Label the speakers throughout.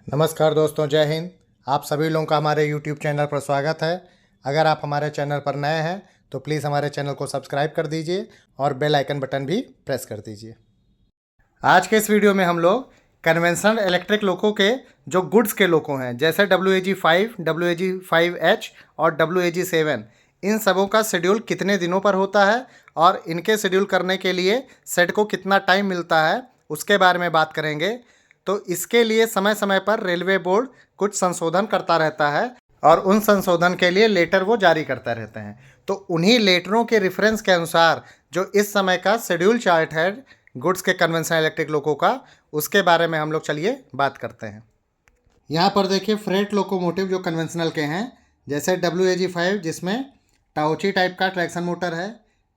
Speaker 1: नमस्कार दोस्तों, जय हिंद। आप सभी लोगों का हमारे YouTube चैनल पर स्वागत है। अगर आप हमारे चैनल पर नए हैं तो प्लीज़ हमारे चैनल को सब्सक्राइब कर दीजिए और बेल आइकन बटन भी प्रेस कर दीजिए। आज के इस वीडियो में हम लोग कन्वेंशनल इलेक्ट्रिक लोको के जो गुड्स के लोको हैं, जैसे WAG5, WAG5H और WAG7, इन सबों का शेड्यूल कितने दिनों पर होता है और इनके शेड्यूल करने के लिए सेट को कितना टाइम मिलता है, उसके बारे में बात करेंगे। तो इसके लिए समय समय पर रेलवे बोर्ड कुछ संशोधन करता रहता है और उन संशोधन के लिए लेटर वो जारी करता रहते हैं। तो उन्हीं लेटरों के रेफरेंस के अनुसार जो इस समय का शेड्यूल चार्ट है गुड्स के कन्वेंशनल इलेक्ट्रिक लोको का, उसके बारे में हम लोग चलिए बात करते हैं। यहाँ पर देखिए फ्रेट लोकोमोटिव जो कन्वेंशनल के हैं, जैसे WAG5 जिसमें टाउची टाइप का ट्रैक्शन मोटर है,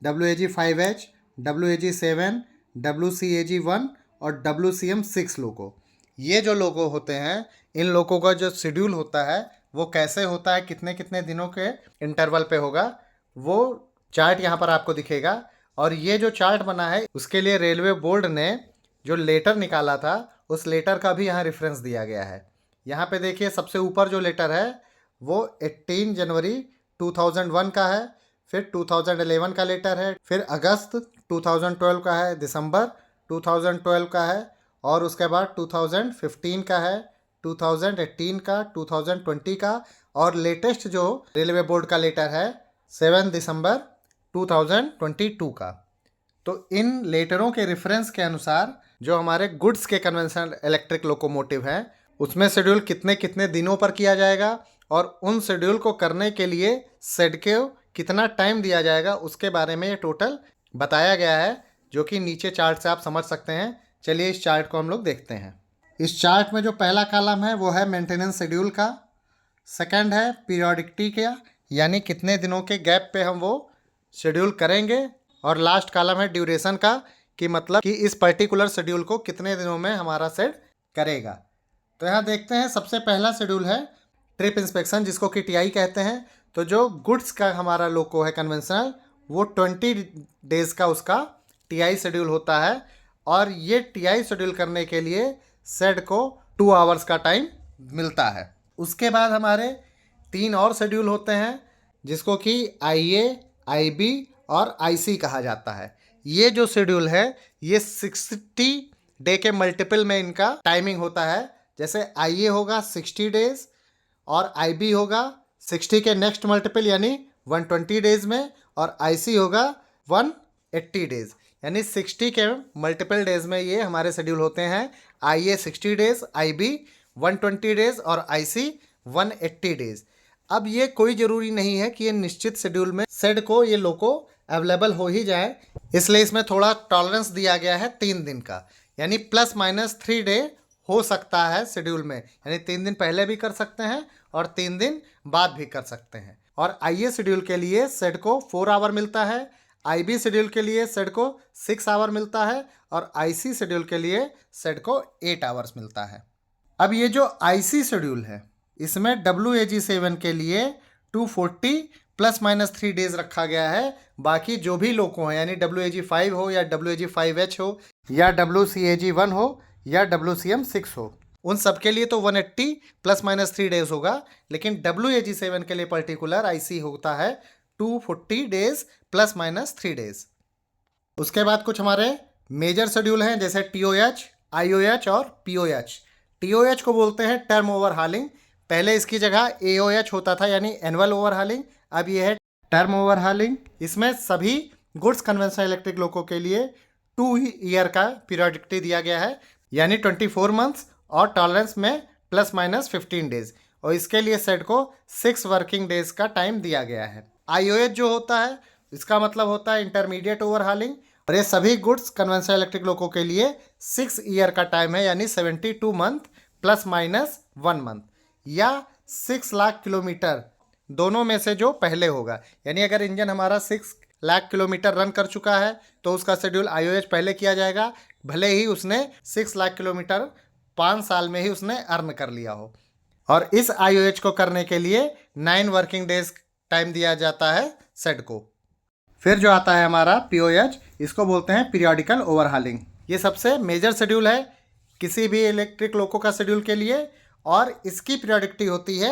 Speaker 1: WAG5H, WAG7, WCAG1 और WCM6 लोगो। ये जो लोगो होते हैं, इन लोगों का जो शेड्यूल होता है वो कैसे होता है, कितने कितने दिनों के इंटरवल पे होगा, वो चार्ट यहाँ पर आपको दिखेगा। और ये जो चार्ट बना है उसके लिए रेलवे बोर्ड ने जो लेटर निकाला था, उस लेटर का भी यहाँ रेफरेंस दिया गया है। यहाँ पे देखिए सबसे ऊपर जो लेटर है वो 18 जनवरी 2001 का है, फिर 2011 का लेटर है, फिर अगस्त 2012 का है, दिसंबर 2012 का है, और उसके बाद 2015 का है, 2018 का, 2020 का, और लेटेस्ट जो रेलवे बोर्ड का लेटर है 7 दिसंबर 2022 का। तो इन लेटरों के रेफरेंस के अनुसार जो हमारे गुड्स के कन्वेंशनल इलेक्ट्रिक लोकोमोटिव हैं, उसमें शेड्यूल कितने कितने दिनों पर किया जाएगा और उन शेड्यूल को करने के लिए सेड को कितना टाइम दिया जाएगा, उसके बारे में ये टोटल बताया गया है, जो कि नीचे चार्ट से आप समझ सकते हैं। चलिए इस चार्ट को हम लोग देखते हैं। इस चार्ट में जो पहला कॉलम है वो है मेंटेनेंस शेड्यूल का, सेकंड है पीरियोडिकटी का, यानी कितने दिनों के गैप पे हम वो शेड्यूल करेंगे, और लास्ट कॉलम है ड्यूरेशन का, कि मतलब कि इस पर्टिकुलर शेड्यूल को कितने दिनों में हमारा सेट करेगा। तो यहाँ देखते हैं, सबसे पहला शेड्यूल है ट्रिप इंस्पेक्शन, जिसको कि TI कहते हैं। तो जो गुड्स का हमारा लोको है कन्वेंशनल, वो 20 डेज़ का उसका TI शेड्यूल होता है, और ये TI शेड्यूल करने के लिए सेड को 2 आवर्स का टाइम मिलता है। उसके बाद हमारे 3 और शेड्यूल होते हैं, जिसको कि IA, IB और IC कहा जाता है। ये जो शेड्यूल है ये 60 डे के मल्टीपल में इनका टाइमिंग होता है। जैसे IA होगा 60 डेज और IB होगा 60 के नेक्स्ट मल्टीपल यानी 120 डेज में, और IC होगा 180 डेज, यानी 60 के मल्टीपल डेज में ये हमारे शेड्यूल होते हैं। IA 60 डेज, IB 120 डेज और IC 180 डेज। अब ये कोई ज़रूरी नहीं है कि ये निश्चित शेड्यूल में सेड को ये लोको अवेलेबल हो ही जाए, इसलिए इसमें थोड़ा टॉलरेंस दिया गया है 3 दिन का, यानी +- 3 डे हो सकता है शेड्यूल में, यानी 3 दिन पहले भी कर सकते हैं और 3 दिन बाद भी कर सकते हैं। और IA शेड्यूल के लिए सेड को 4 आवर मिलता है, IB शेड्यूल के लिए सेड को 6 आवर मिलता है, और IC शेड्यूल के लिए सेड को 8 आवर्स मिलता है। अब ये जो IC शेड्यूल है, इसमें WAG7 के लिए 240 +- 3 डेज रखा गया है। बाकी जो भी लोको हैं, यानी WAG5 हो या WAG5H हो या WCAG1 हो या WCM6 हो, उन सब के लिए तो 180 +- 3 डेज होगा, लेकिन WAG7 के लिए पर्टिकुलर IC होता है 240 डेज +- 3 डेज। उसके बाद कुछ हमारे मेजर शेड्यूल हैं, जैसे TOH, IOH और POH। TOH को बोलते हैं टर्म ओवर हालिंग, पहले इसकी जगह AOH होता था, यानी एनुअल ओवर हालिंग, अब ये है टर्म ओवर हालिंग। इसमें सभी गुड्स कन्वेंशनल इलेक्ट्रिक लोको के लिए 2 ईयर का पीरियोडिकटी दिया गया है, यानी 24 मंथ्स, और टॉलरेंस में +- 15 डेज, और इसके लिए सेट को 6 वर्किंग डेज का टाइम दिया गया है। IOH जो होता है, इसका मतलब होता है इंटरमीडिएट ओवर हालिंग, और ये सभी गुड्स कन्वेंशनल इलेक्ट्रिक लोको के लिए 6 ईयर का टाइम है, यानी 72 मंथ +- 1 मंथ, या 6 लाख किलोमीटर, दोनों में से जो पहले होगा। यानी अगर इंजन हमारा 6 लाख किलोमीटर रन कर चुका है तो उसका शेड्यूल IOH पहले किया जाएगा, भले ही उसने 6 लाख किलोमीटर 5 साल में ही उसने अर्न कर लिया हो। और इस IOH को करने के लिए 9 वर्किंग डेज टाइम दिया जाता है सेड को। फिर जो आता है हमारा POH, इसको बोलते हैं पीरियोडिकल ओवरहालिंग। ये सबसे मेजर शेड्यूल है किसी भी इलेक्ट्रिक लोको का शेड्यूल के लिए, और इसकी पीरियडिकटी होती है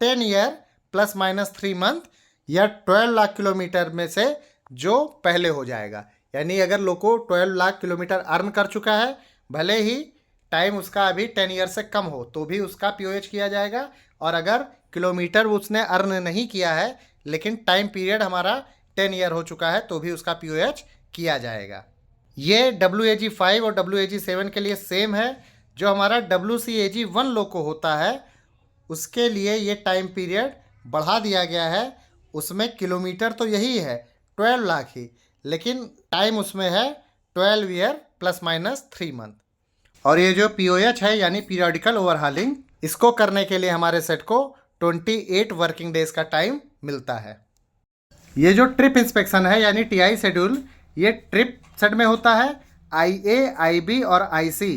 Speaker 1: 10 ईयर प्लस माइनस 3 मंथ या 12 लाख किलोमीटर में से जो पहले हो जाएगा। यानी अगर लोको 12 लाख किलोमीटर अर्न कर चुका है, भले ही टाइम उसका अभी 10 ईयर से कम हो तो भी उसका पीओएच किया जाएगा, और अगर किलोमीटर उसने अर्न नहीं किया है लेकिन टाइम पीरियड हमारा 10 ईयर हो चुका है तो भी उसका पीओएच किया जाएगा। ये WAG5 और WAG7 के लिए सेम है। जो हमारा WCAG1 लोको होता है उसके लिए ये टाइम पीरियड बढ़ा दिया गया है। उसमें किलोमीटर तो यही है 12 लाख ही, लेकिन टाइम उसमें है 12 ईयर प्लस माइनस 3 मंथ। और ये जो POH है यानी पीरियडिकल ओवरहालिंग, इसको करने के लिए हमारे सेट को 28 वर्किंग डेज का टाइम मिलता है। ये जो ट्रिप इंस्पेक्शन है यानी TI शेड्यूल, ये ट्रिप सेट में होता है। IA, IB और IC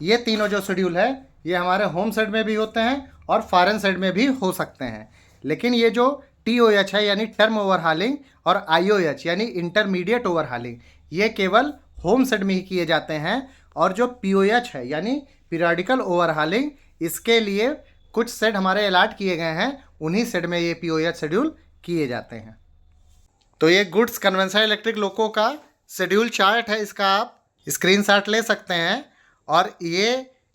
Speaker 1: ये तीनों जो शेड्यूल है ये हमारे होम सेट में भी होते हैं और फॉरेन सेट में भी हो सकते हैं। लेकिन ये जो TOH है यानी टर्म ओवरहालिंग और IOH यानी इंटरमीडिएट ओवरहालिंग, ये केवल होम सेट में ही किए जाते हैं। और जो POH है यानी पीरियडिकल ओवरहालिंग, इसके लिए कुछ सेट हमारे अलॉट किए गए हैं, उन्हीं सेट में ये POH शेड्यूल किए जाते हैं। तो ये गुड्स कन्वेंशनल इलेक्ट्रिक लोको का शेड्यूल चार्ट है, इसका आप स्क्रीनशॉट ले सकते हैं। और ये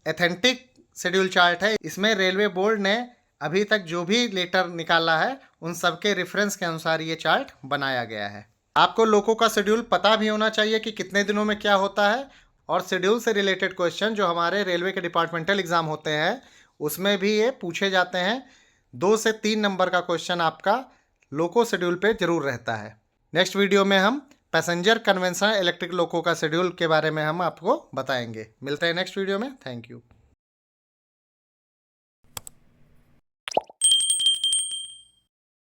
Speaker 1: एथेंटिक शेड्यूल चार्ट है। इसमें रेलवे बोर्ड ने अभी तक जो भी लेटर निकाला है उन सबके रेफरेंस के अनुसार ये चार्ट बनाया गया है। आपको लोको का शेड्यूल पता भी होना चाहिए कि कितने दिनों में क्या होता है। और शेड्यूल से रिलेटेड क्वेश्चन जो हमारे रेलवे के डिपार्टमेंटल एग्जाम होते हैं उसमें भी ये पूछे जाते हैं। 2 से 3 नंबर का क्वेश्चन आपका लोको शेड्यूल पे जरूर रहता है। नेक्स्ट वीडियो में हम पैसेंजर कन्वेंशनल इलेक्ट्रिक लोको का शेड्यूल के बारे में हम आपको बताएंगे। मिलते हैं नेक्स्ट वीडियो में। Thank you.